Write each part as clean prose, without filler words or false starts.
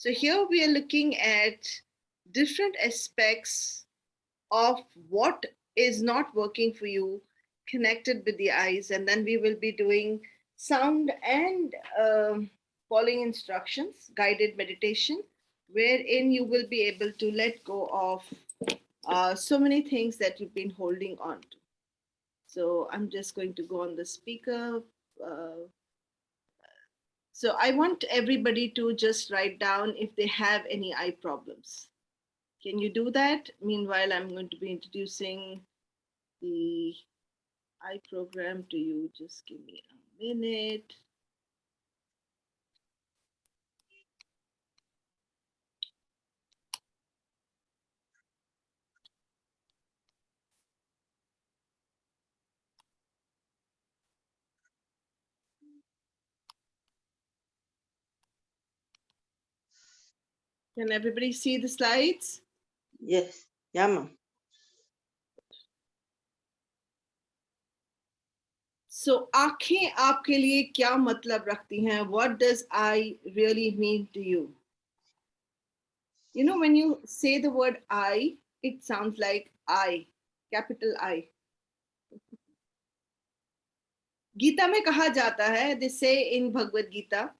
So here we are looking at different aspects of what is not working for you connected with the eyes, and then we will be doing sound and following instructions, guided meditation, wherein you will be able to let go of so many things that you've been holding on to. So I'm just going to go on the speaker. So I want everybody to just write down if they have any eye problems. Can you do that? Meanwhile, I'm going to be introducing the eye program to you. Just give me a minute. Can everybody see the slides? Yes. Yeah, ma'am. So आँखें आपके लिए क्या मतलब रखती हैं? What does eye really mean to you? You know, when you say the word I, it sounds like I, capital I. Gita में कहा जाता है, they say in Bhagavad Gita,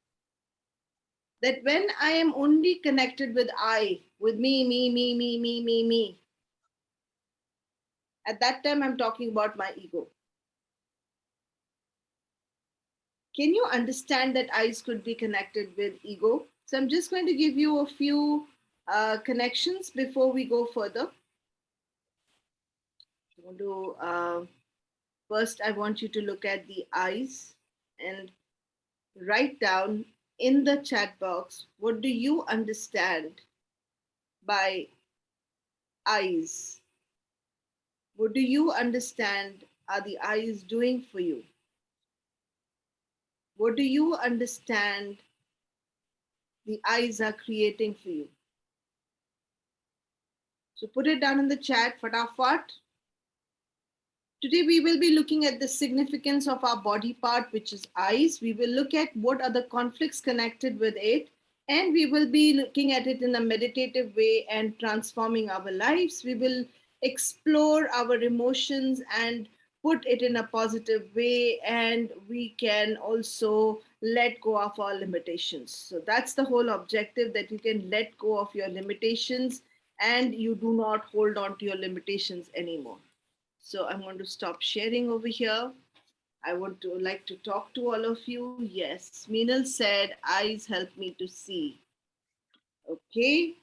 that when I am only connected with I, with me, at that time I'm talking about my ego. Can you understand that eyes could be connected with ego? So I'm just going to give you a few connections before we go further. First, I want you to look at the eyes and write down in the chat box, what do you understand by eyes? What do you understand are the eyes doing for you? What do you understand the eyes are creating for you? So put it down in the chat, fatafat. Today we will be looking at the significance of our body part, which is eyes. We will look at what are the conflicts connected with it, and we will be looking at it in a meditative way and transforming our lives. We will explore our emotions and put it in a positive way, and we can also let go of our limitations. So that's the whole objective, that you can let go of your limitations and you do not hold on to your limitations anymore. So I'm going to stop sharing over here. I would like to talk to all of you. Yes, Meenal said, eyes help me to see. Okay.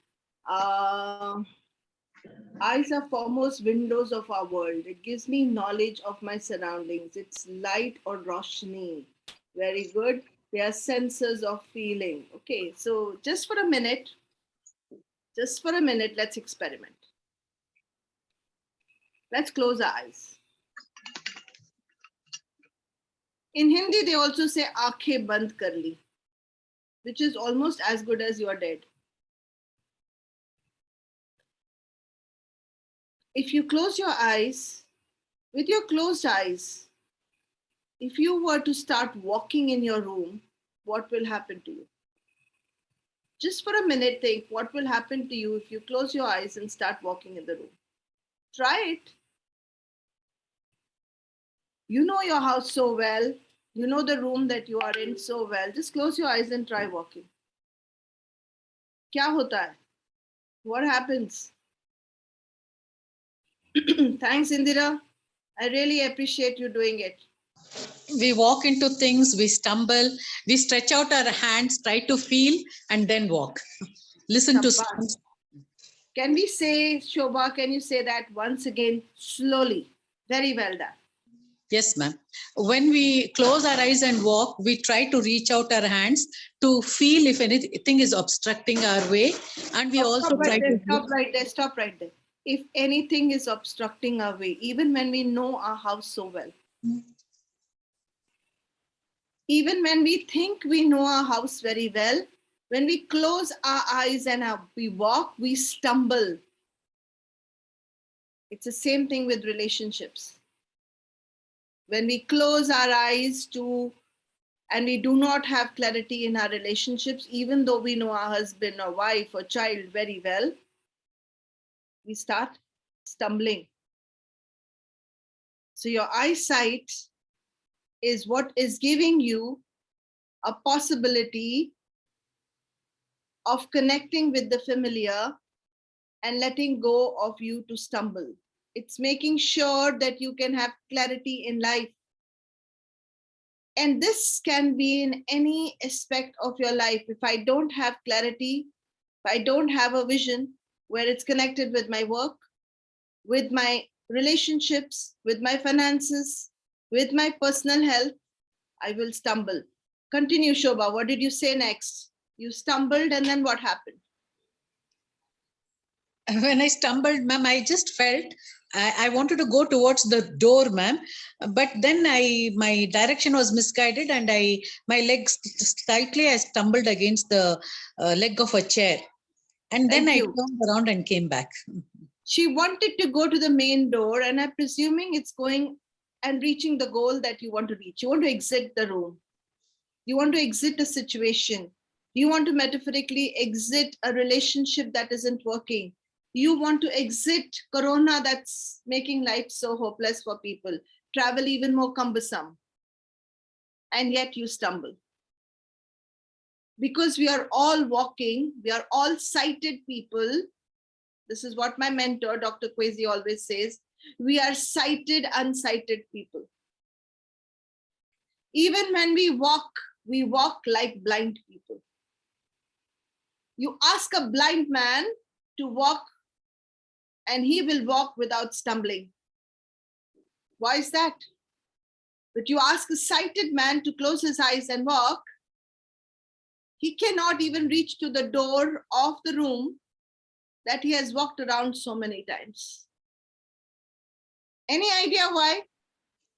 Eyes are foremost windows of our world. It gives me knowledge of my surroundings. It's light or roshni. Very good. They are sensors of feeling. Okay, so just for a minute, let's experiment. Let's close our eyes. In Hindi, they also say aankhein band kar li, which is almost as good as you are dead. If you close your eyes, with your closed eyes, if you were to start walking in your room, what will happen to you? Just for a minute, think what will happen to you if you close your eyes and start walking in the room. Try it. You know your house so well. You know the room that you are in so well. Just close your eyes and try walking. क्या होता है? What happens? Thanks, Indira. I really appreciate you doing it. We walk into things, we stumble, we stretch out our hands, try to feel, and then walk. Listen to sounds. Can we say, Shobha, can you say that once again, slowly? Very well done. Yes, ma'am. When we close our eyes and walk, we try to reach out our hands to feel if anything is obstructing our way. And we also try to... Stop right there. If anything is obstructing our way, even when we know our house so well, even when we think we know our house very well, when we close our eyes and we walk, we stumble. It's the same thing with relationships. When we close our eyes and we do not have clarity in our relationships, even though we know our husband or wife or child very well, we start stumbling. So your eyesight is what is giving you a possibility of connecting with the familiar and letting go of you to stumble. It's making sure that you can have clarity in life. And this can be in any aspect of your life. If I don't have clarity, if I don't have a vision where it's connected with my work, with my relationships, with my finances, with my personal health, I will stumble. Continue, Shobha. What did you say next? You stumbled, and then what happened? When I stumbled, ma'am, I just felt I wanted to go towards the door, ma'am, but then my direction was misguided, and my legs slightly I stumbled against the leg of a chair, and then Thank I you. turned around and came back. She wanted to go to the main door, and I'm presuming it's going and reaching the goal that you want to reach. You want to exit the room. You want to exit a situation. You want to metaphorically exit a relationship that isn't working. You want to exit Corona that's making life so hopeless for people, travel even more cumbersome. And yet you stumble. Because we are all walking, we are all sighted people. This is what my mentor, Dr. Kwesi, always says. We are sighted, unsighted people. Even when we walk like blind people. You ask a blind man to walk, and he will walk without stumbling. Why is that? But you ask a sighted man to close his eyes and walk, he cannot even reach to the door of the room that he has walked around so many times. Any idea why?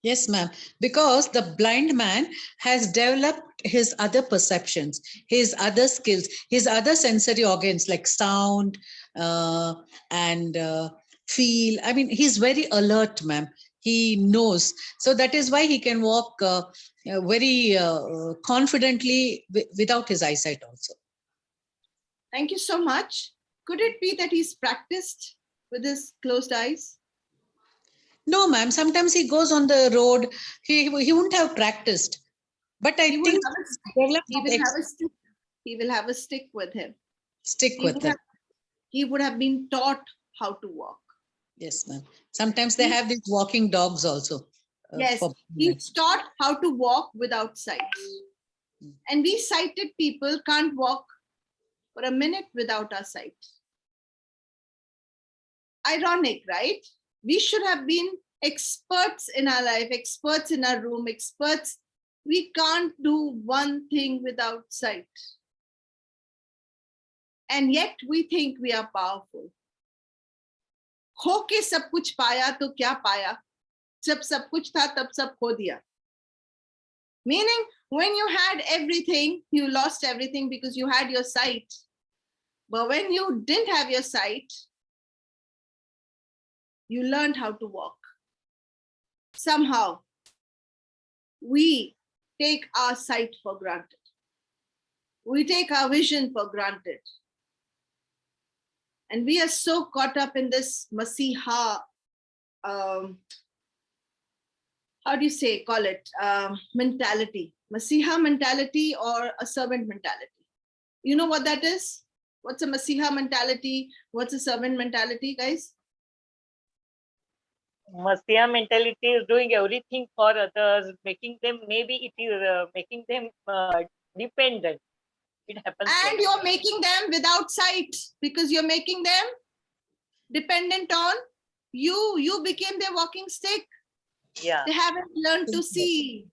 Yes, ma'am. Because the blind man has developed his other perceptions, his other skills, his other sensory organs like sound and feel. I mean, he's very alert, ma'am. He knows. So that is why he can walk very confidently without his eyesight also. Thank you so much. Could it be that he's practiced with his closed eyes? No, ma'am. Sometimes he goes on the road. He wouldn't have practiced. But I He will think have a stick. develop He will have a stick. He will have a stick with him. stick with him. He would have been taught how to walk. Yes, ma'am. Sometimes they have these walking dogs also. Yes, for he's taught how to walk without sight. And we sighted people can't walk for a minute without our sight. Ironic, right? We should have been experts in our life, experts in our room, experts. We can't do one thing without sight. And yet we think we are powerful. खो के सब कुछ पाया तो क्या पाया? जब सब कुछ था तब सब खो दिया. Meaning, when you had everything, you lost everything because you had your sight. But when you didn't have your sight, you learned how to walk. Somehow, we take our sight for granted. We take our vision for granted. And we are so caught up in this Masiha, how do you say, call it, mentality. Masiha mentality or a servant mentality. You know what that is? What's a Masiha mentality? What's a servant mentality, guys? Masiha mentality is doing everything for others, making them, maybe it is making them dependent. It happens. And you're making them without sight because you're making them dependent on you. You became their walking stick. Yeah. They haven't learned to see.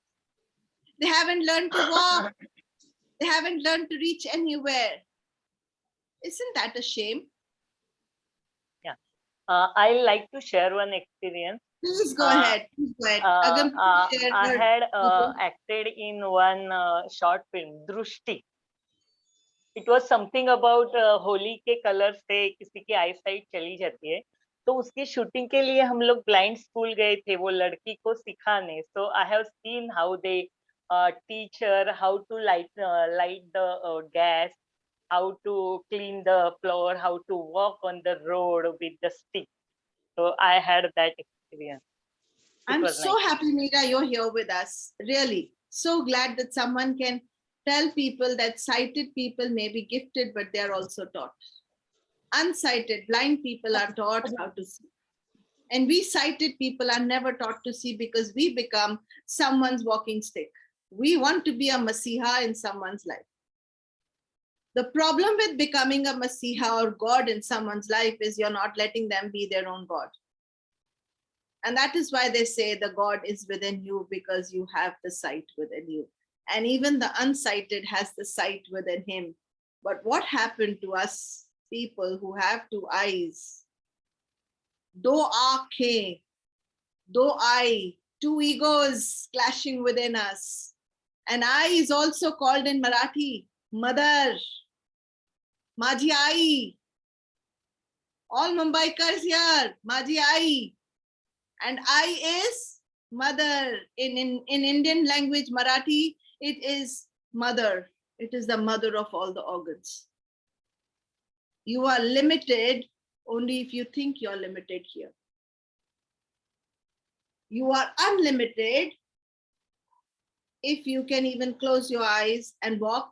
They haven't learned to walk. They haven't learned to reach anywhere. Isn't that a shame? Yeah. I like to share one experience. Please go ahead. Please go ahead. I had acted in one short film, Drushti. It was something about Holi के colour से किसी की आई site चली जाती है, तो उसकी shooting के लिए हम लोग ब्लाइंड स्कूल गए थे वो लड़की को सिखाने. So I have seen how they teach her how to light the gas, how to clean the floor, how to walk on the road with the stick. So I had that experience. It I'm was so nice. happy, Meera, you're here with us. Really, so glad that someone can tell people that sighted people may be gifted, but they're also taught. Unsighted, blind people are taught how to see. And we sighted people are never taught to see because we become someone's walking stick. We want to be a Masiha in someone's life. The problem with becoming a Masiha or God in someone's life is you're not letting them be their own God. And that is why they say the God is within you, because you have the sight within you. And even the unsighted has the sight within him. But what happened to us people who have two eyes? Do aankhein, do eye, two egos clashing within us. And eye is also called in Marathi, mother, Maji Ai. All Mumbaikars here, Maji Ai. And I is mother. In Indian language, Marathi, it is mother. It is the mother of all the organs. You are limited only if you think you're limited here. You are unlimited if you can even close your eyes and walk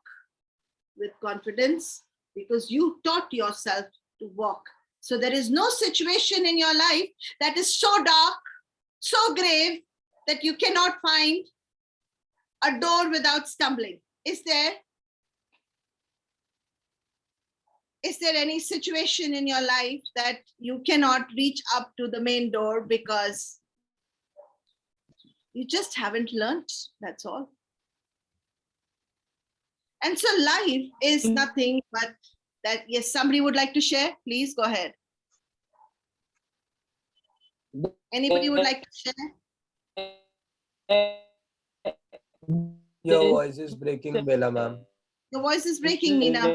with confidence, because you taught yourself to walk. So there is no situation in your life that is so dark, so grave, that you cannot find a door without stumbling. Is there? Is there any situation in your life that you cannot reach up to the main door because you just haven't learned? That's all. And so life is nothing but that. Yes, somebody would like to share. Please go ahead. Anybody would like to share? Your voice is breaking, Bella ma'am. Your voice is breaking, Meena.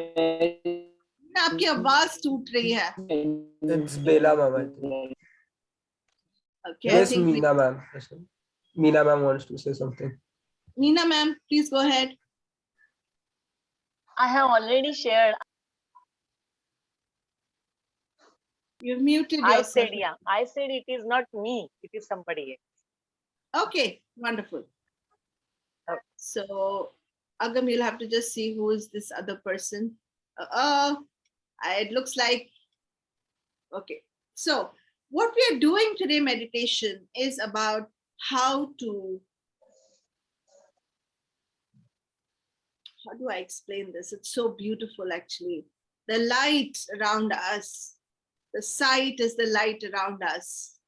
आपकी आवाज टूट रही है. It's Bella ma'am, I think. Okay, Yes, I think Meena ma'am. Meena ma'am wants to say something. Meena ma'am, please go ahead. I have already shared. You've muted I yourself. said, yeah. I said it is not me. It is somebody else. Okay, wonderful. So, Agam, you'll have to just see who is this other person. It looks like, okay. So, what we are doing today, meditation, is about how do I explain this? It's so beautiful, actually. The light around us, the sight is the light around us.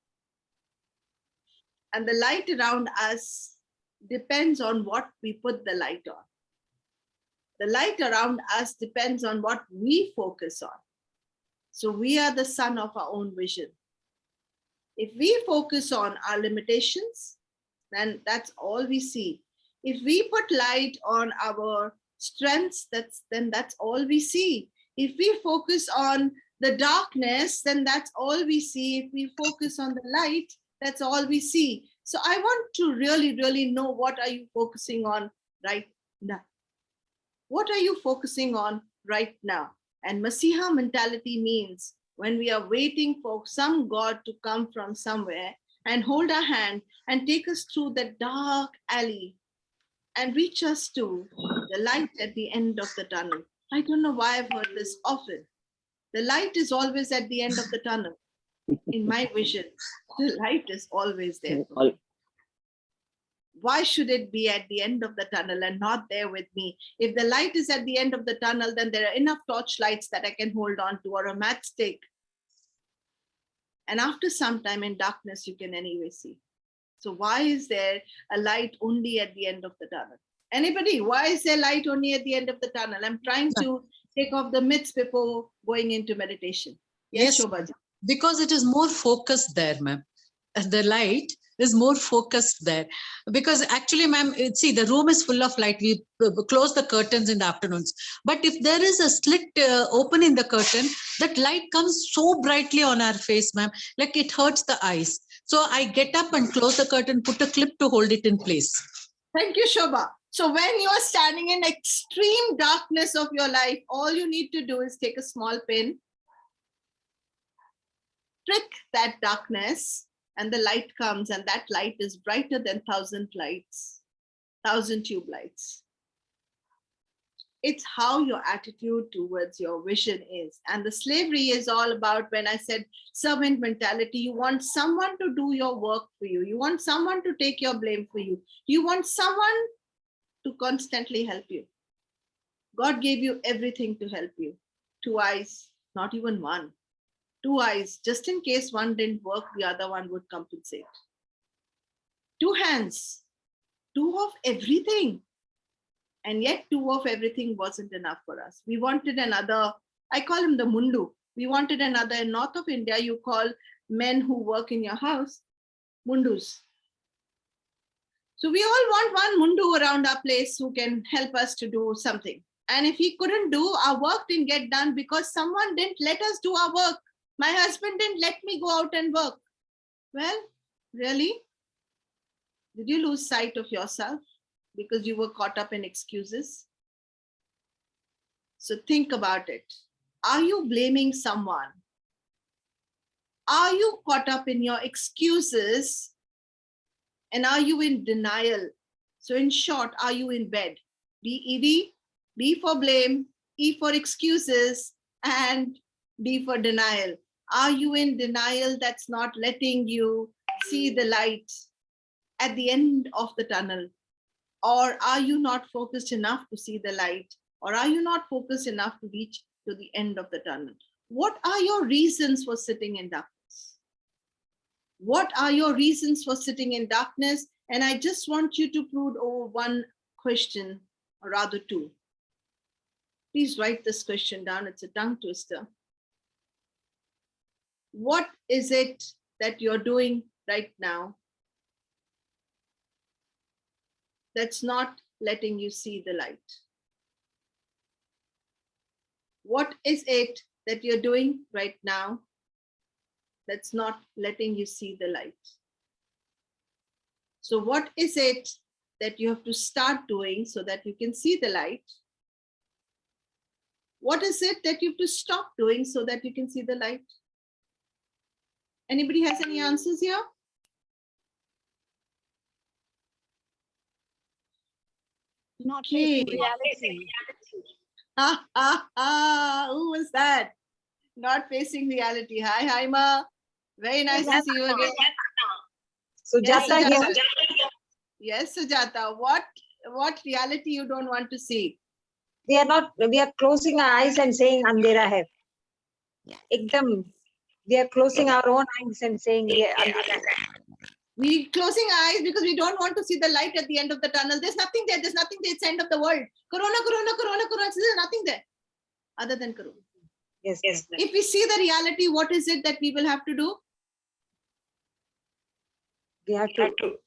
And the light around us depends on what we put the light on. The light around us depends on what we focus on. So we are the sun of our own vision. If we focus on our limitations, then that's all we see. If we put light on our strengths, then that's all we see. If we focus on the darkness, then that's all we see. If we focus on the light, that's all we see. So I want to really, really know, what are you focusing on right now? What are you focusing on right now? And Masiha mentality means when we are waiting for some God to come from somewhere and hold our hand and take us through that dark alley and reach us to the light at the end of the tunnel. I don't know why I've heard this often. The light is always at the end of the tunnel. In my vision, the light is always there. Why should it be at the end of the tunnel and not there with me? If the light is at the end of the tunnel, then there are enough torch lights that I can hold on to, or a matchstick. And after some time in darkness, you can anyway see. So why is there a light only at the end of the tunnel? Anybody? Why is there light only at the end of the tunnel? I'm trying to take off the myths before going into meditation. Yes, Shobha ji. Because it is more focused there, ma'am. The light is more focused there. Because actually, ma'am, see, the room is full of light. We close the curtains in the afternoons. But if there is a slit open in the curtain, that light comes so brightly on our face, ma'am, like it hurts the eyes. So I get up and close the curtain, put a clip to hold it in place. Thank you, Shobha. So when you are standing in extreme darkness of your life, all you need to do is take a small pin, prick that darkness, and the light comes, and that light is brighter than 1,000 lights, 1,000 tube lights. It's how your attitude towards your vision is. And the slavery is all about, when I said servant mentality, you want someone to do your work for you. You want someone to take your blame for you. You want someone to constantly help you. God gave you everything to help you. 2 eyes, not even one. 2 eyes, just in case one didn't work, the other one would compensate. 2 hands, 2 of everything. And yet 2 of everything wasn't enough for us. We wanted another, I call him the mundu. We wanted another. In north of India, you call men who work in your house mundus. So we all want one mundu around our place who can help us to do something. And if he couldn't do, our work didn't get done because someone didn't let us do our work. My husband didn't let me go out and work. Well, really? Did you lose sight of yourself because you were caught up in excuses? So think about it. Are you blaming someone? Are you caught up in your excuses? And are you in denial? So in short, are you in bed? B-E-D, B for blame, E for excuses, and D for denial. Are you in denial that's not letting you see the light at the end of the tunnel? Or are you not focused enough to see the light? Or are you not focused enough to reach to the end of the tunnel? What are your reasons for sitting in darkness? What are your reasons for sitting in darkness? And I just want you to brood over one question, or rather 2. Please write this question down. It's a tongue twister. What is it that you're doing right now that's not letting you see the light? What is it that you're doing right now that's not letting you see the light? So what is it that you have to start doing so that you can see the light? What is it that you have to stop doing so that you can see the light? Anybody has any answers here? Not Okay. facing reality. Who was that? Not facing reality. Hi, Haima. Very nice to see you again. Sujata Yes, here. Yes, Sujata. What reality you don't want to see? We are closing our eyes and saying Andhera hai. Ekdam. We are closing our own eyes and saying Andhera hai. We closing our eyes because we don't want to see the light at the end of the tunnel. There's nothing there. There's nothing there. It's the end of the world. Corona, corona, corona, corona. There's nothing there other than corona. Yes. If we see the reality, what is it that we will have to do? We have to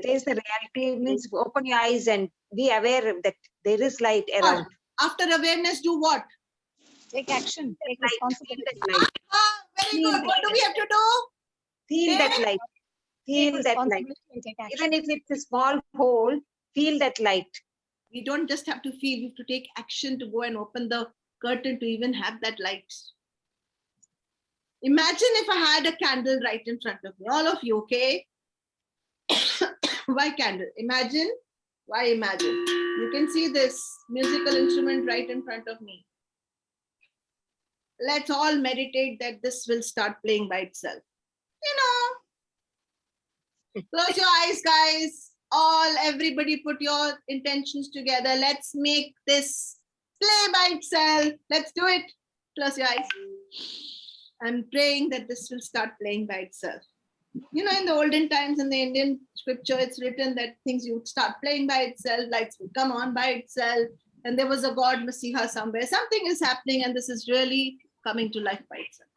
face the reality, means open your eyes and be aware that there is light around. After awareness, do what? Take action. Take Light. responsibility. Feel that light. Very Feel good. What do we have to do? Feel that light. Take Feel that light. responsibility and take action. Even if it's a small hole, feel that light. We don't just have to feel, we have to take action to go and open the curtain to even have that light. Imagine if I had a candle right in front of me, all of you, okay? Why candle? Imagine. Why imagine? You can see this musical instrument right in front of me. Let's all meditate that this will start playing by itself. Close your eyes, guys. Everybody put your intentions together. Let's make this play by itself. Let's do it. Close your eyes. I'm praying that this will start playing by itself. In the olden times in the Indian scripture, it's written that things would start playing by itself, lights would come on by itself, and there was a God Masiha somewhere. Something is happening, and this is really coming to life by itself.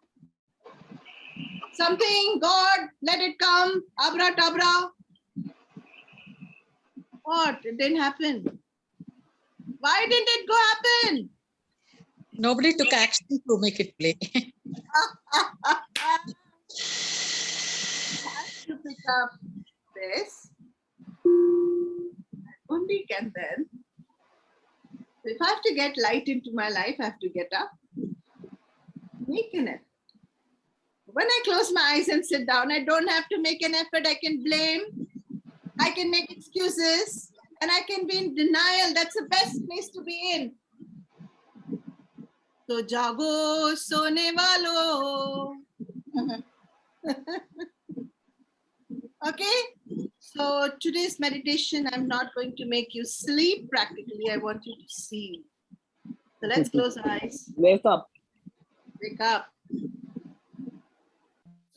Something, God, let it come. Abra tabra. What? It didn't happen. Why didn't it go happen? Nobody took action to make it play. To pick up this. only can then. If I have to get light into my life, I have to get up, make an effort. When I close my eyes and sit down, I don't have to make an effort. I can blame, I can make excuses, and I can be in denial. That's the best place to be in. So jago sone walo. Okay, so today's meditation, I'm not going to make you sleep practically. I want you to see. So let's close our eyes. Wake up. Wake up.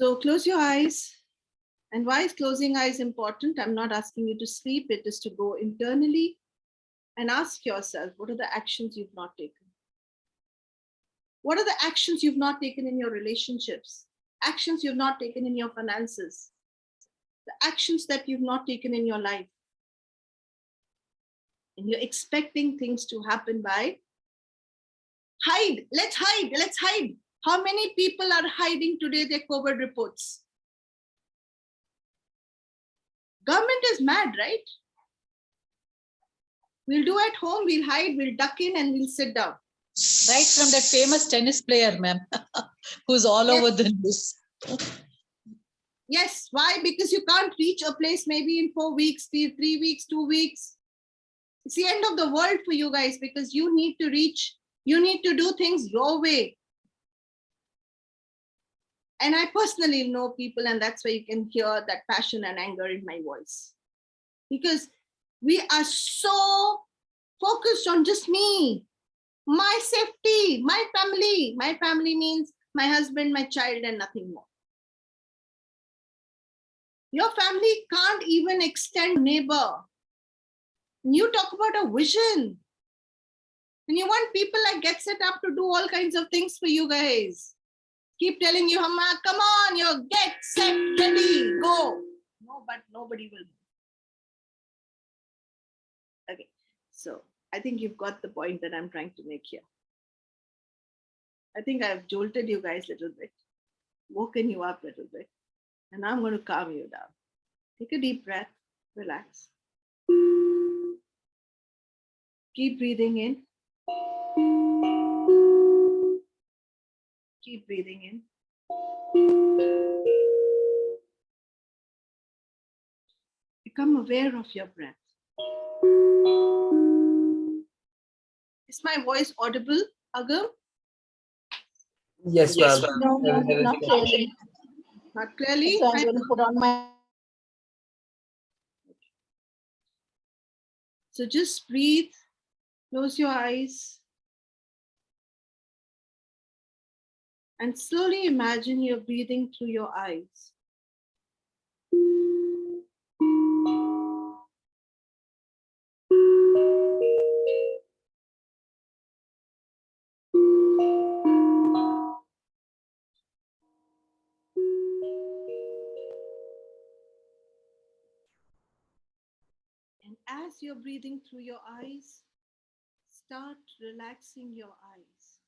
So close your eyes. And why is closing eyes important? I'm not asking you to sleep. It is to go internally and ask yourself, what are the actions you've not taken? What are the actions you've not taken in your relationships? Actions you've not taken in your finances? The actions that you've not taken in your life? And you're expecting things to happen by hide. Let's hide. Let's hide. How many people are hiding today their COVID reports? Government is mad, right? We'll do at home, we'll hide, we'll duck in and we'll sit down. Right from that famous tennis player, ma'am, who's all over the news. Yes, why? Because you can't reach a place maybe in 4 weeks, 3 weeks, 2 weeks. It's the end of the world for you guys because you need to reach, you need to do things your way. And I personally know people, and that's why you can hear that passion and anger in my voice. Because we are so focused on just me, my safety, my family. My family means my husband, my child, and nothing more. Your family can't even extend neighbor. And you talk about a vision. And you want people like get set up to do all kinds of things for you guys. Keep telling you, Hamma, come on, you get set, ready, go. No, but nobody will. Okay, so I think you've got the point that I'm trying to make here. I think I've jolted you guys a little bit, woken you up a little bit, and now I'm going to calm you down. Take a deep breath, relax. Keep breathing in. Keep breathing in. Become aware of your breath. Is my voice audible, Agam? Yes, ma'am. No, no, not clearly. Not clearly? So I'm going to put on my. So just breathe, close your eyes, and slowly imagine you're breathing through your eyes. And as you're breathing through your eyes, start relaxing your eyes.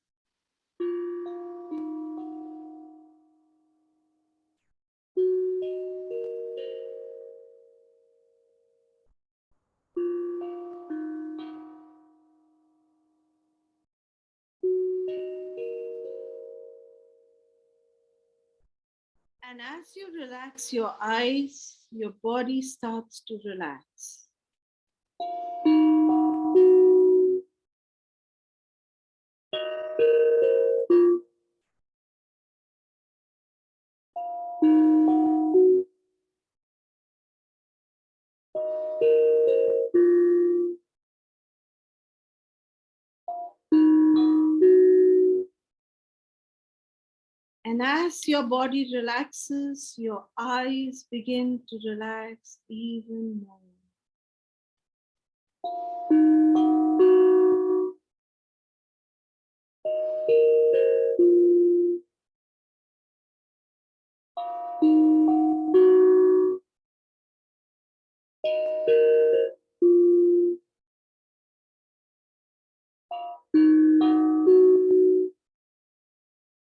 And as you relax your eyes, your body starts to relax. And as your body relaxes, your eyes begin to relax even more.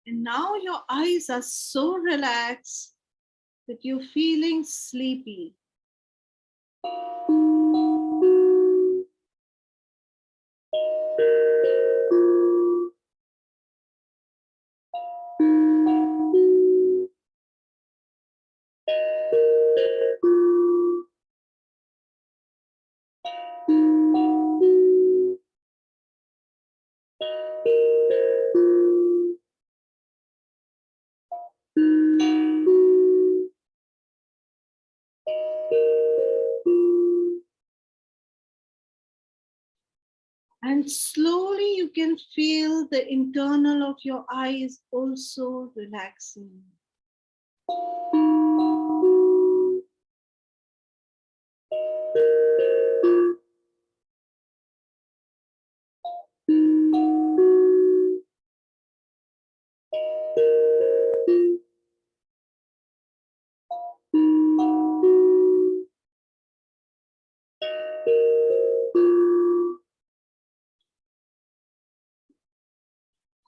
And now your eyes are so relaxed that you're feeling sleepy. And slowly you can feel the internal of your eyes also relaxing.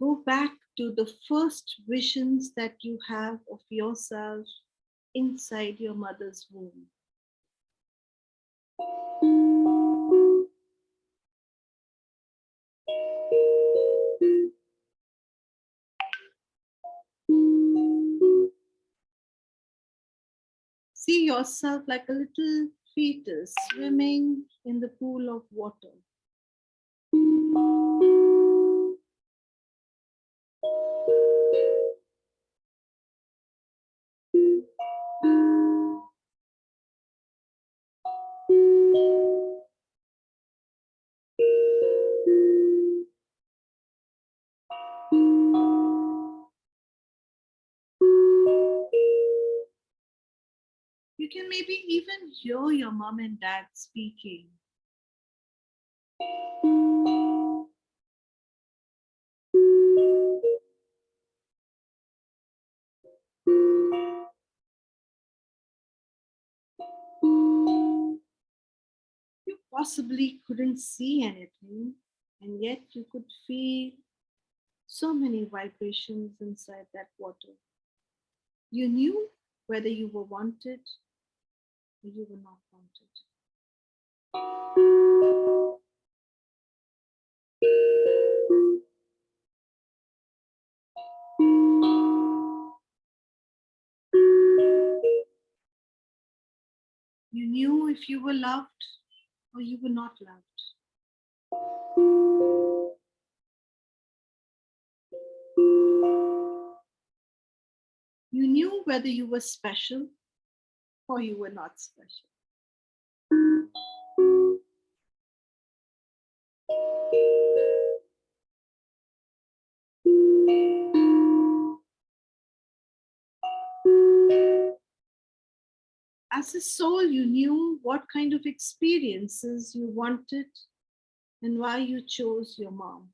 Go back to the first visions that you have of yourself inside your mother's womb. See yourself like a little fetus swimming in the pool of water. You can maybe even hear your mom and dad speaking. You possibly couldn't see anything, and yet you could feel so many vibrations inside that water. You knew whether you were wanted or you were not wanted. You knew if you were loved or you were not loved. You knew whether you were special or you were not special. As a soul, you knew what kind of experiences you wanted and why you chose your mom.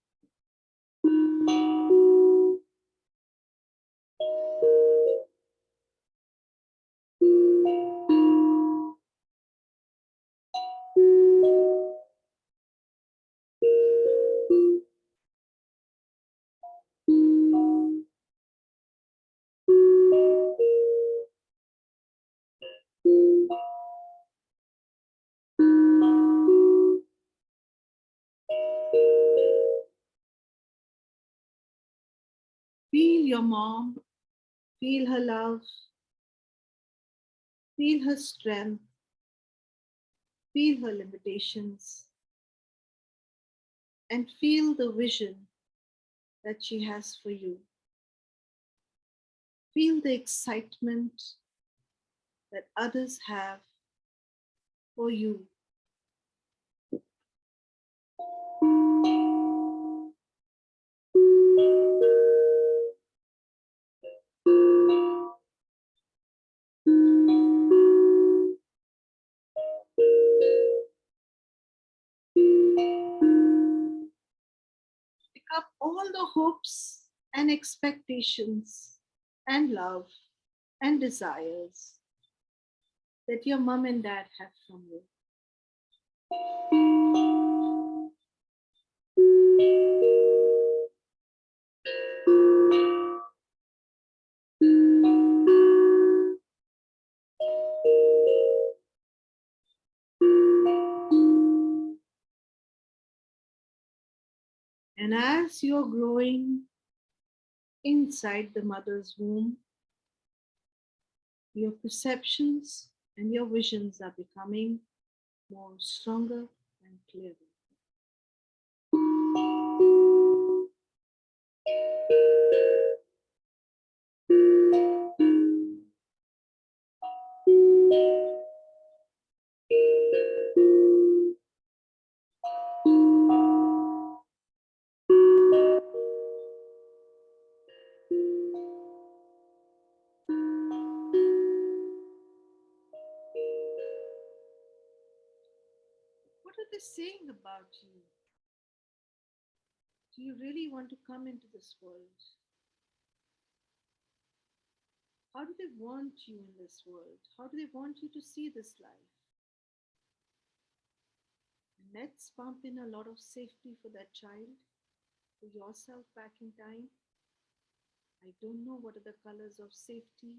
Feel your mom, feel her love, feel her strength, feel her limitations, and feel the vision that she has for you. Feel the excitement that others have for you. Pick up all the hopes and expectations and love and desires that your mom and dad have from you. And as you're growing inside the mother's womb, your perceptions and your visions are becoming more stronger and clearer. What are they saying about you? Do you really want to come into this world? How do they want you in this world? How do they want you to see this life? Let's pump in a lot of safety for that child, for yourself back in time. I don't know what are the colors of safety.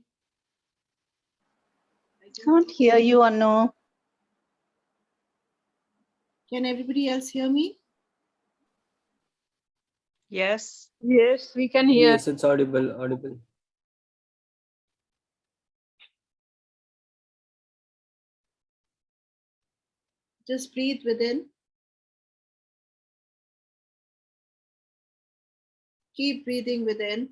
I Can't hear you, Anu. Can everybody else hear me? Yes. Yes, we can hear. Yes, it's audible. Just breathe within. Keep breathing within.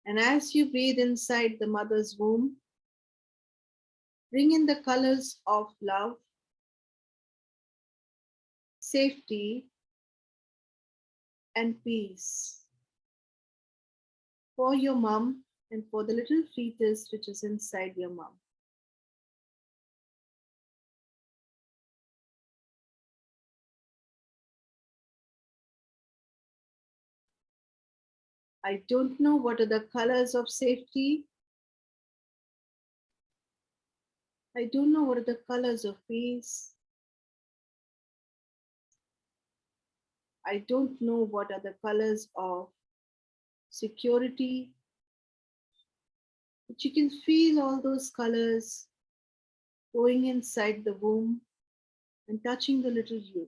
And as you breathe inside the mother's womb, bring in the colors of love, safety, and peace for your mom and for the little fetus which is inside your mom. I don't know what are the colors of safety. I don't know what are the colors of peace. I don't know what are the colors of security. But you can feel all those colors going inside the womb and touching the little you.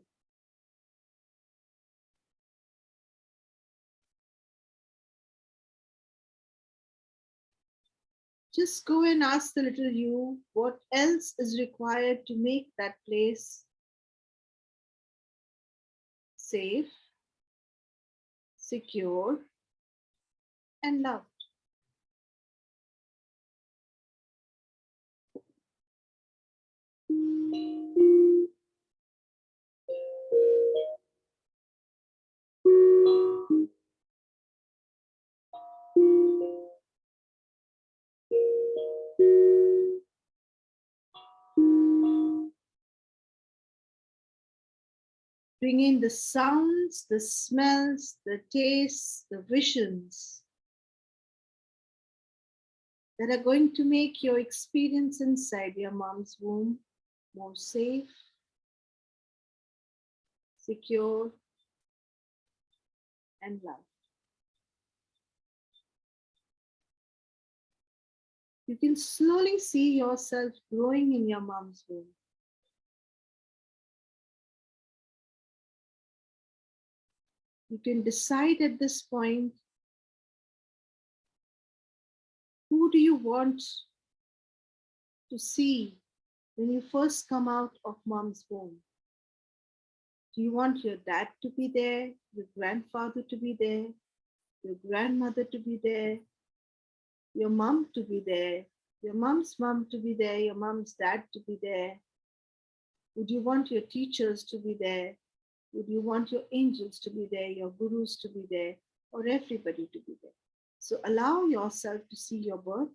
Just go and ask the little you what else is required to make that place safe, secure, and loved. Bring in the sounds, the smells, the tastes, the visions that are going to make your experience inside your mom's womb more safe, secure, and loved. You can slowly see yourself growing in your mom's womb. You can decide at this point, who do you want to see when you first come out of mom's womb? Do you want your dad to be there, your grandfather to be there, your grandmother to be there, your mom to be there, your mom's mom to be there, your mom's dad to be there? Would you want your teachers to be there? Would you want your angels to be there, your gurus to be there, or everybody to be there? So allow yourself to see your birth.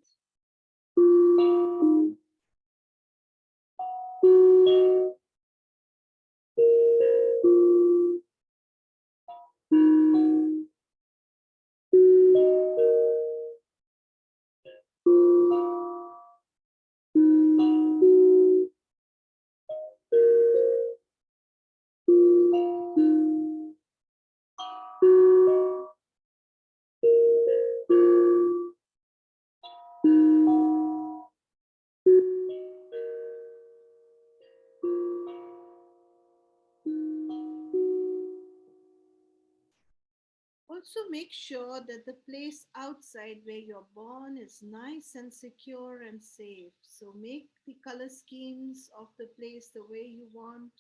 Also, make sure that the place outside where you're born is nice and secure and safe. So, make the color schemes of the place the way you want.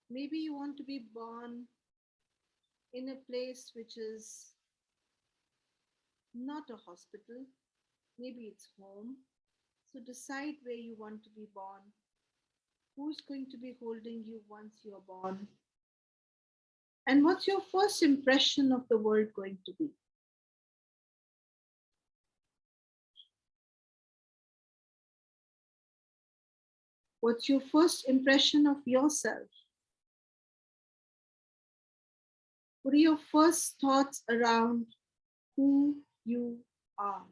Maybe you want to be born in a place which is not a hospital, maybe it's home. So, decide where you want to be born. Who's going to be holding you once you're born? And what's your first impression of the world going to be? What's your first impression of yourself? What are your first thoughts around who you are?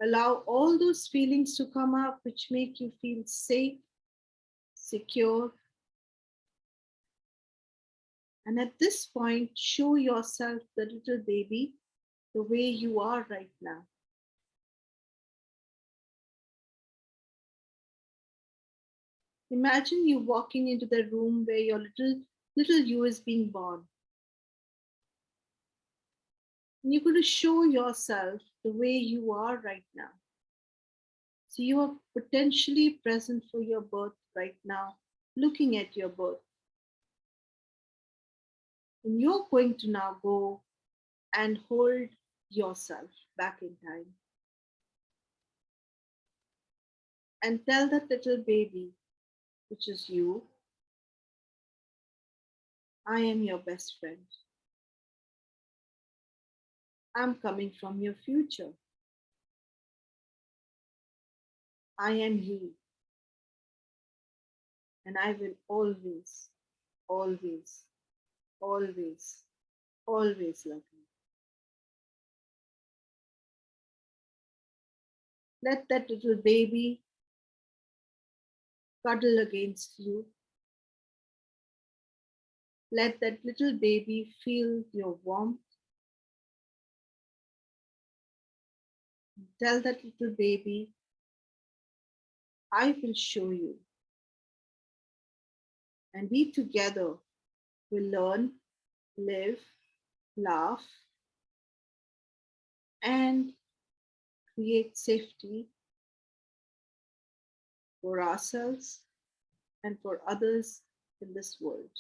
Allow all those feelings to come up which make you feel safe, secure. And at this point, show yourself the little baby the way you are right now. Imagine you walking into the room where your little you is being born. And you're going to show yourself the way you are right now. So you are potentially present for your birth right now, looking at your birth. And you're going to now go and hold yourself back in time and tell that little baby, which is you, I am your best friend. I'm coming from your future. I am you. And I will always, always, always, always love you. Let that little baby cuddle against you. Let that little baby feel your warmth. Tell that little baby, I will show you. And we together will learn, live, laugh, and create safety for ourselves and for others in this world.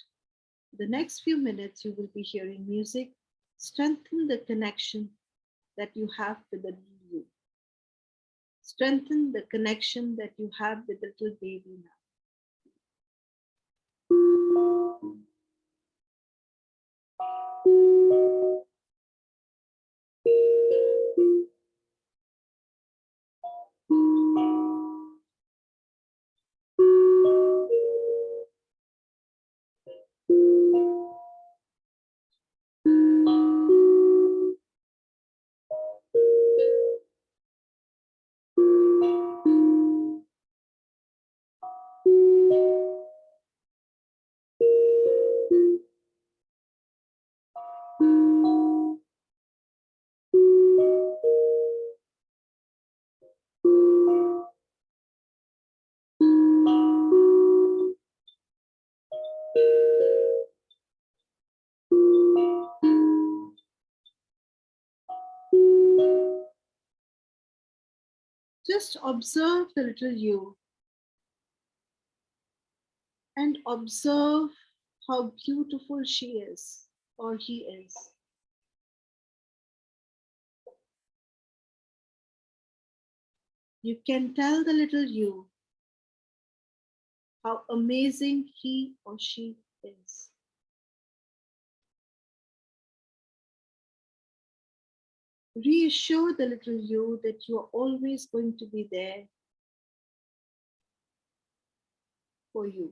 The next few minutes, you will be hearing music. Strengthen the connection that you have with the little you. Strengthen the connection that you have with the little baby now. Just observe the little you and observe how beautiful she is or he is. You can tell the little you how amazing he or she is. Reassure the little you that you are always going to be there for you.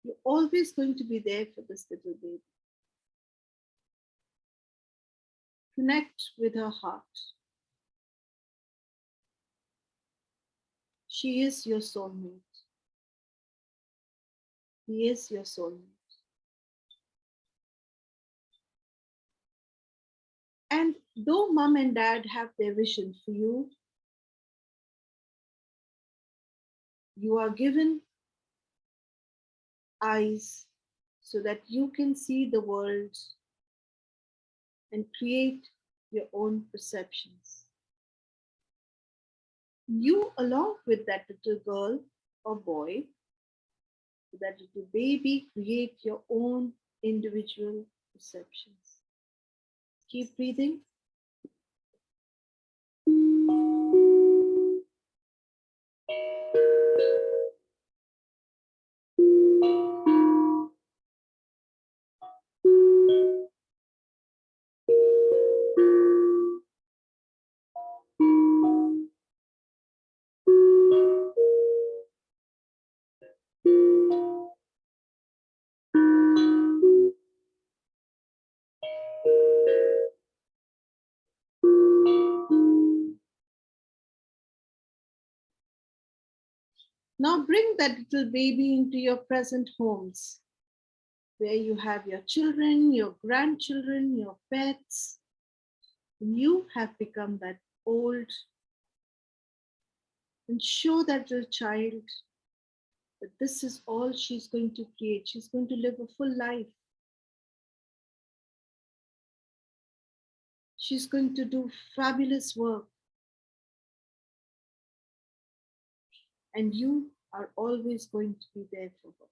You're always going to be there for this little baby. Connect with her heart. She is your soulmate. He is your soulmate. And Though mom and dad have their vision for you, you are given eyes so that you can see the world and create your own perceptions. You, along with that little girl or boy, that little baby, create your own individual perceptions. Keep breathing. Now bring that little baby into your present homes, where you have your children, your grandchildren, your pets. You have become that old, and show that little child that this is all she's going to create. She's going to live a full life. She's going to do fabulous work. And you are always going to be there for her.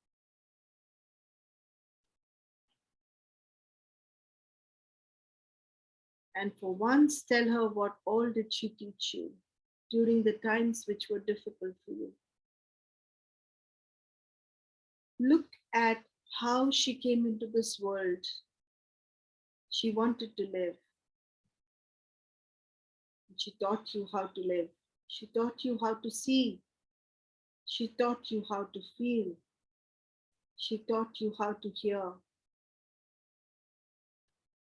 And for once, tell her what all did she teach you during the times which were difficult for you. Look at how she came into this world. She wanted to live. She taught you how to live. She taught you how to see. She taught you how to feel. She taught you how to hear.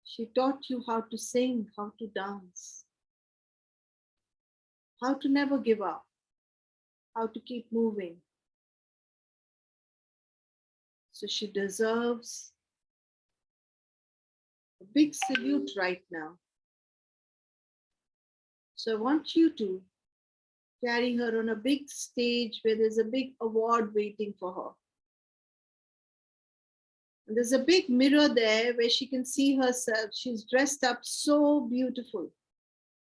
She taught you how to sing, how to dance, how to never give up, how to keep moving. So she deserves a big salute right now. So I want you to carry her on a big stage where there's a big award waiting for her. And there's a big mirror there where she can see herself. She's dressed up so beautiful.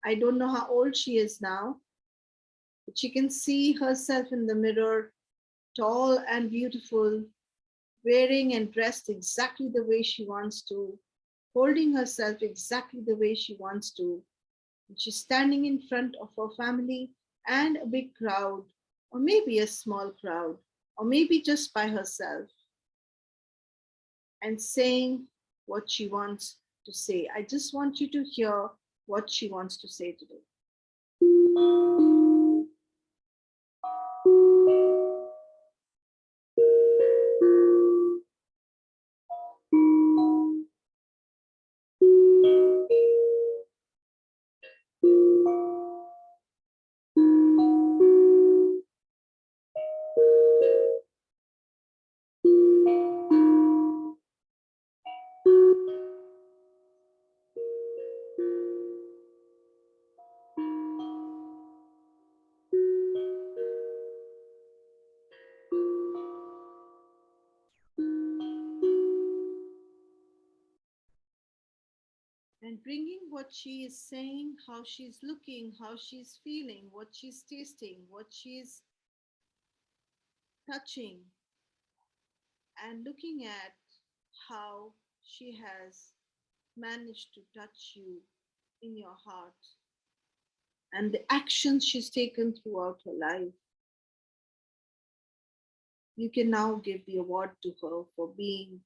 I don't know how old she is now, but she can see herself in the mirror, tall and beautiful, wearing and dressed exactly the way she wants to, holding herself exactly the way she wants to. And she's standing in front of her family and a big crowd, or maybe a small crowd, or maybe just by herself, and saying what she wants to say. I just want you to hear what she wants to say today. And bringing what she is saying, how she's looking, how she's feeling, what she's tasting, what she's touching, and looking at how she has managed to touch you in your heart and the actions she's taken throughout her life. You can now give the award to her for being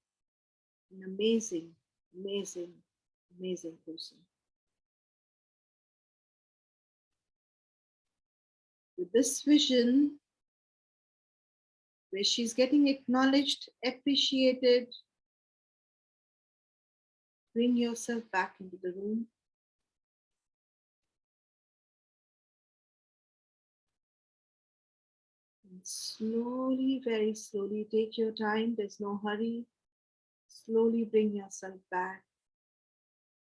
an amazing, amazing, amazing person. With this vision, where she's getting acknowledged, appreciated, bring yourself back into the room. And slowly, very slowly, take your time. There's no hurry. Slowly bring yourself back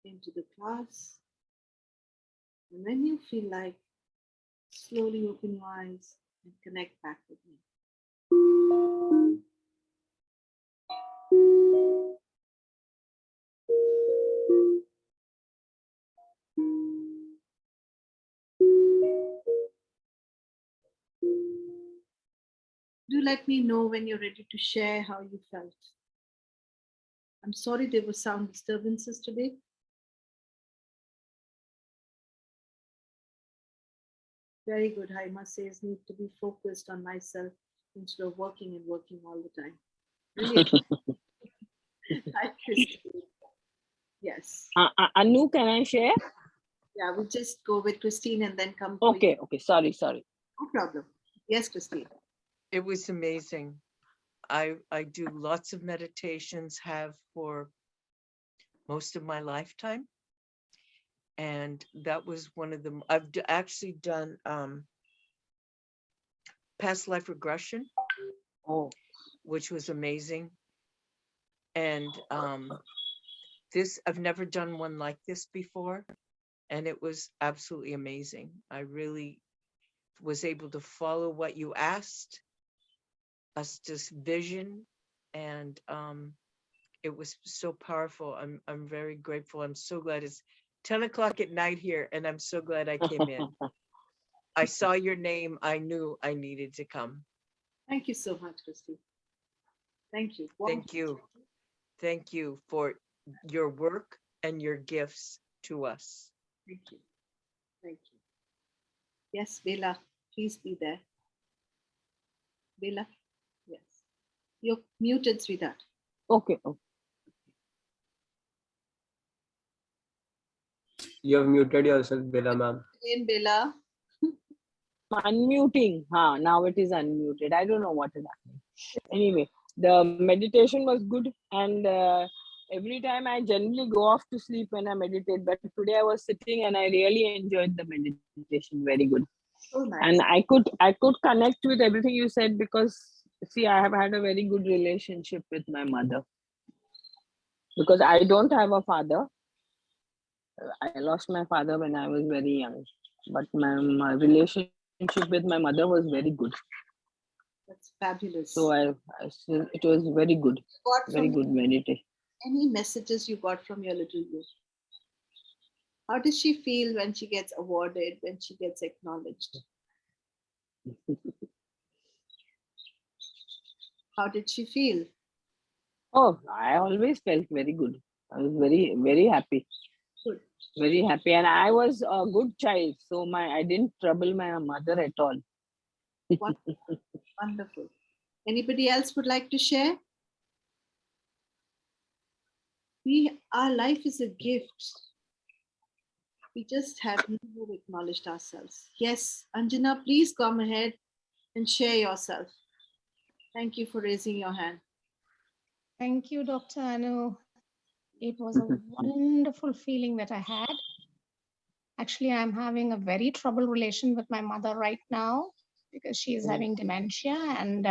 into the class. And when you feel like, slowly open your eyes and connect back with me. Do let me know when you're ready to share how you felt. I'm sorry there were sound disturbances today. Very good. Haima says need to be focused on myself instead of working and working all the time. Brilliant. Hi, Christine. Yes. Anu, can I share? Yeah, we'll just go with Christine and then come to Okay, you. okay. Sorry. No problem. Yes, Christine. It was amazing. I do lots of meditations, have for most of my lifetime. And that was one of them. I've actually done past life regression, which was amazing. And this, I've never done one like this before. And it was absolutely amazing. I really was able to follow what you asked us to vision, and it was so powerful. I'm very grateful. I'm so glad it's 10 o'clock at night here, and I'm so glad I came in. I saw your name. I knew I needed to come. Thank you so much, Christine. Thank you. Thank you. Thank you for your work and your gifts to us. Thank you. Thank you. Yes, Bela, please be there. Bela, yes. You're muted, sweetheart. Okay. You have muted yourself, Bela ma'am. Again, Bela. Unmuting. Now it is unmuted. I don't know what is happening. Anyway, the meditation was good, and every time I generally go off to sleep when I meditate, but today I was sitting and I really enjoyed the meditation. Very good. Oh, nice. And I could connect with everything you said, because see, I have had a very good relationship with my mother, because I don't have a father. I lost my father when I was very young, but my relationship with my mother was very good. That's fabulous. So it was very good. Very good meditation. Any messages you got from your little girl? How does she feel when she gets awarded, when she gets acknowledged? How did she feel? Oh, I always felt very good. I was very, very happy. Good. Very happy. And I was a good child. So I didn't trouble my mother at all. Wonderful. Anybody else would like to share? Our life is a gift. We just have never acknowledged ourselves. Yes, Anjana, please come ahead and share yourself. Thank you for raising your hand. Thank you, Dr. Anu. It was a wonderful feeling that I had. Actually, I'm having a very troubled relation with my mother right now because she is having dementia, and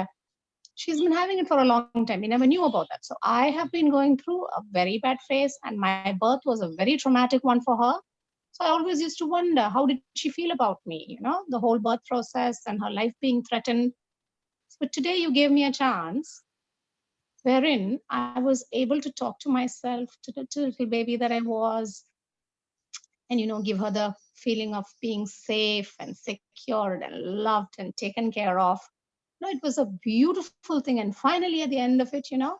she's been having it for a long time. We never knew about that. So I have been going through a very bad phase, and my birth was a very traumatic one for her. So I always used to wonder, how did she feel about me? You know, the whole birth process and her life being threatened. But today you gave me a chance wherein I was able to talk to myself, to the little baby that I was, and, you know, give her the feeling of being safe and secured and loved and taken care of. No, it was a beautiful thing. And finally, at the end of it, you know,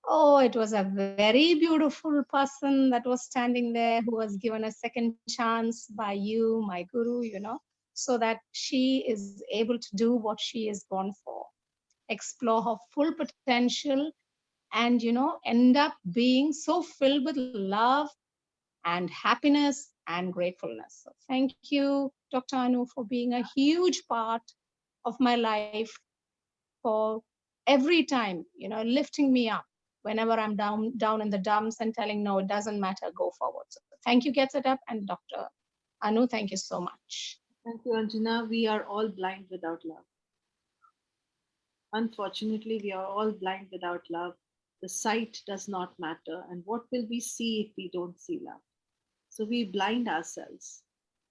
oh, it was a very beautiful person that was standing there, who was given a second chance by you, my guru, you know, so that she is able to do what she is born for, explore her full potential, and, you know, end up being so filled with love and happiness and gratefulness. So thank you, Dr. Anu, for being a huge part of my life, for every time, you know, lifting me up whenever I'm down in the dumps and telling, no, it doesn't matter, go forward. So thank you, Gets It Up, and Dr. Anu, thank you so much. Thank you, Anjana. We are all blind without love. Unfortunately, we are all blind without love. The sight does not matter. And what will we see if we don't see love? So we blind ourselves.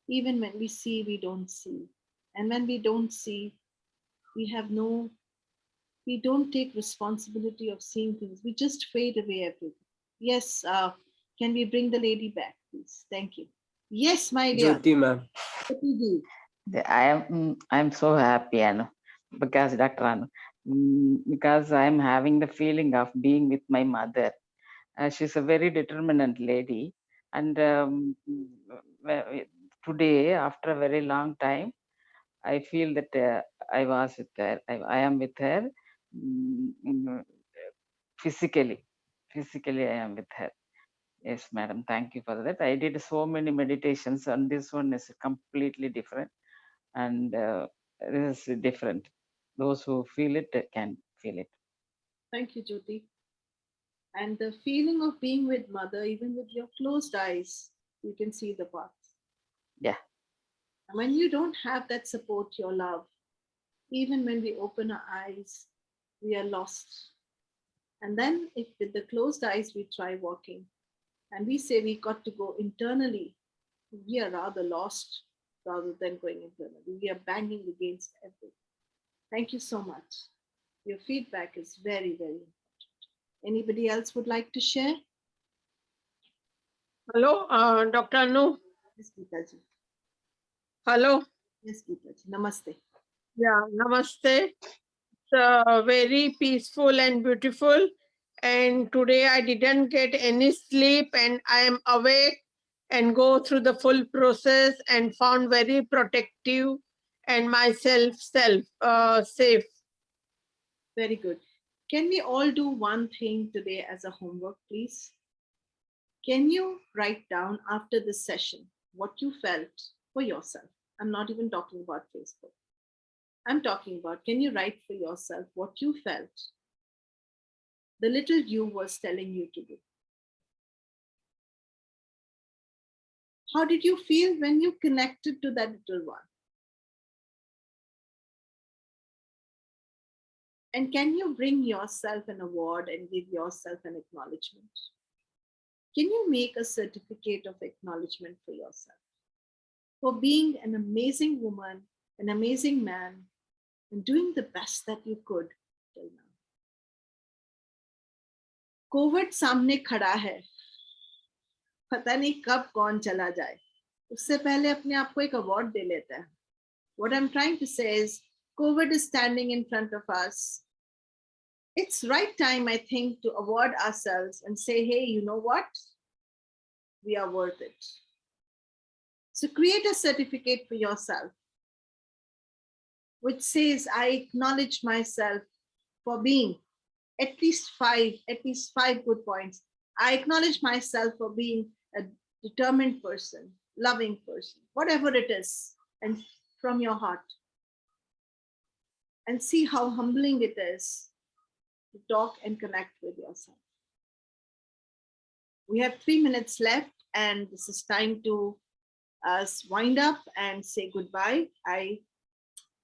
Even when we see, we don't see. And when we don't see, we don't take responsibility of seeing things. We just fade away everything. Yes, can we bring the lady back, please? Thank you. Yes, my dear. Jyoti ma'am. Jyoti ji. I'm so happy, Anu, because Dr. Anu, because I'm having the feeling of being with my mother. She's a very determined lady, and today, after a very long time, I feel that I was with her. I am with her physically. Physically, I am with her. Yes, madam. Thank you for that. I did so many meditations, and this one is completely different. And this is different. Those who feel it can feel it. Thank you, Jyoti. And the feeling of being with mother, even with your closed eyes, you can see the path. Yeah. And when you don't have that support, your love, even when we open our eyes, we are lost. And then if with the closed eyes we try walking and we say we got to go internally, we are rather lost rather than going internally. We are banging against everything. Thank you so much. Your feedback is very, very important. Anybody else would like to share? Hello, Dr. Anu. Yes, Geeta ji. Hello. Yes, Geeta ji. Namaste. Yeah, namaste. It's very peaceful and beautiful. And today I didn't get any sleep and I am awake and go through the full process and found very protective and myself safe. Very good. Can we all do one thing today as a homework, please? Can you write down after this session what you felt for yourself? I'm not even talking about Facebook. I'm talking about, can you write for yourself what you felt the little you was telling you to do? How did you feel when you connected to that little one? And can you bring yourself an award and give yourself an acknowledgement? Can you make a certificate of acknowledgement for yourself for being an amazing woman, an amazing man, and doing the best that you could till now? Covid सामने खड़ा है, पता नहीं कब कौन चला जाए, उससे पहले अपने आप को एक अवार्ड दे लेता है. What I'm trying to say is, COVID is standing in front of us. It's right time, I think, to award ourselves and say, hey, you know what? We are worth it. So create a certificate for yourself, which says, I acknowledge myself for being at least five good points. I acknowledge myself for being a determined person, loving person, whatever it is, and from your heart. And see how humbling it is to talk and connect with yourself. We have 3 minutes left, and this is time to wind up and say goodbye. I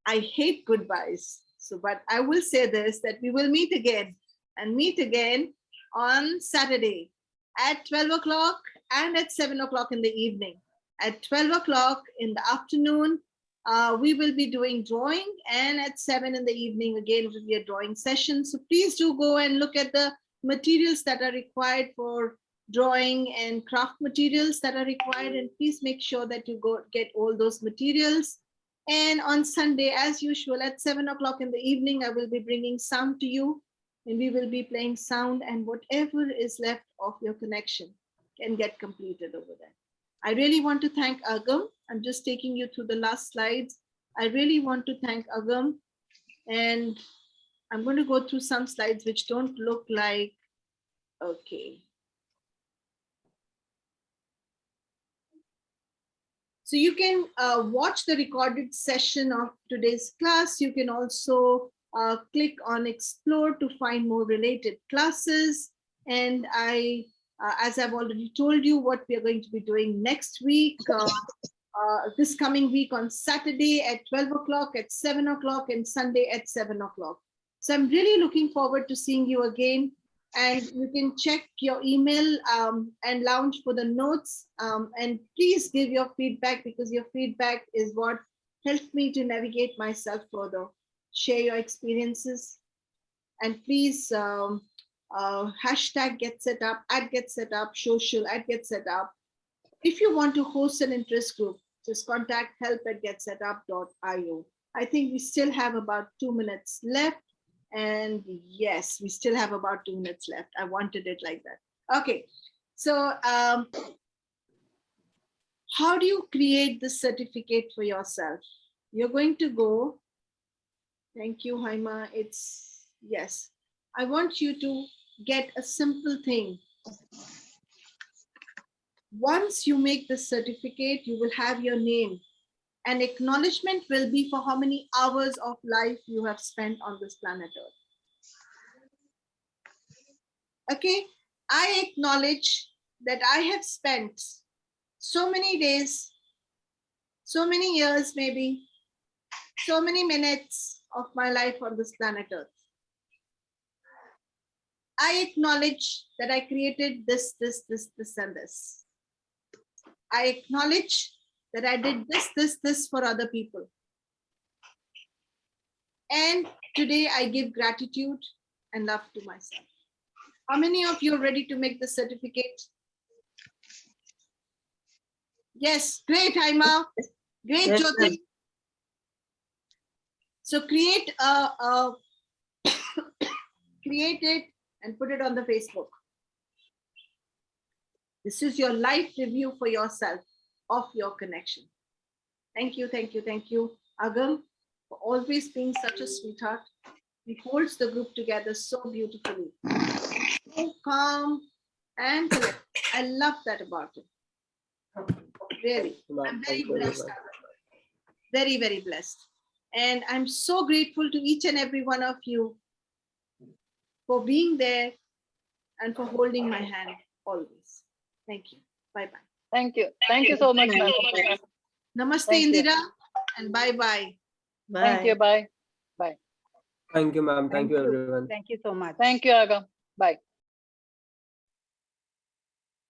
hate goodbyes. So, but I will say this, that we will meet again on Saturday at 12 o'clock and at 7 o'clock in the evening. At 12 o'clock in the afternoon, we will be doing drawing, and at 7 in the evening, again, it will be a drawing session. So please do go and look at the materials that are required for drawing and craft materials that are required, and please make sure that you go get all those materials. And on Sunday, as usual, at 7 o'clock in the evening, I will be bringing sound to you, and we will be playing sound, and whatever is left of your connection can get completed over there. I really want to thank Agam. I'm just taking you through the last slides. I really want to thank Agam, and I'm going to go through some slides which don't look like, okay. So you can watch the recorded session of today's class. You can also click on explore to find more related classes. And as I've already told you, what we are going to be doing next week, this coming week on Saturday at 12 o'clock, at 7 o'clock, and Sunday at 7 o'clock. So I'm really looking forward to seeing you again. and you can check your email and lounge for the notes. And please give your feedback, because your feedback is what helped me to navigate myself further. Share your experiences, and please hashtag get set up, @get set up, social @get set up. If you want to host an interest group, just contact help@getsetup.io. I think we still have about 2 minutes left. And yes, we still have about 2 minutes left. I wanted it like that. Okay, so how do you create the certificate for yourself? You're going to go, thank you, Haima. It's, yes. I want you to get a simple thing. Once you make the certificate, you will have your name. And acknowledgement will be for how many hours of life you have spent on this planet Earth. Okay, I acknowledge that I have spent so many days, so many years, maybe, so many minutes of my life on this planet Earth. I acknowledge that I created this, and this. I acknowledge that I did this for other people. And today I give gratitude and love to myself. How many of you are ready to make the certificate? Yes, great, Haima. Great, Yes, Jyoti. ma'am. So create create it and put it on the Facebook. This is your life review for yourself of your connection. Thank you, thank you, thank you, Agam, for always being such a sweetheart. He holds the group together so beautifully. So calm and collected. I love that about him. Really, I'm very blessed. Very, very blessed. And I'm so grateful to each and every one of you for being there and for holding my hand always. Thank you. Bye-bye. Thank you. Thank you so much, ma'am. Namaste, Thank you. Indira, and bye-bye. Thank you. Bye. Bye. Thank you, ma'am. Thank you, everyone. Thank you so much. Thank you, Agam. Bye.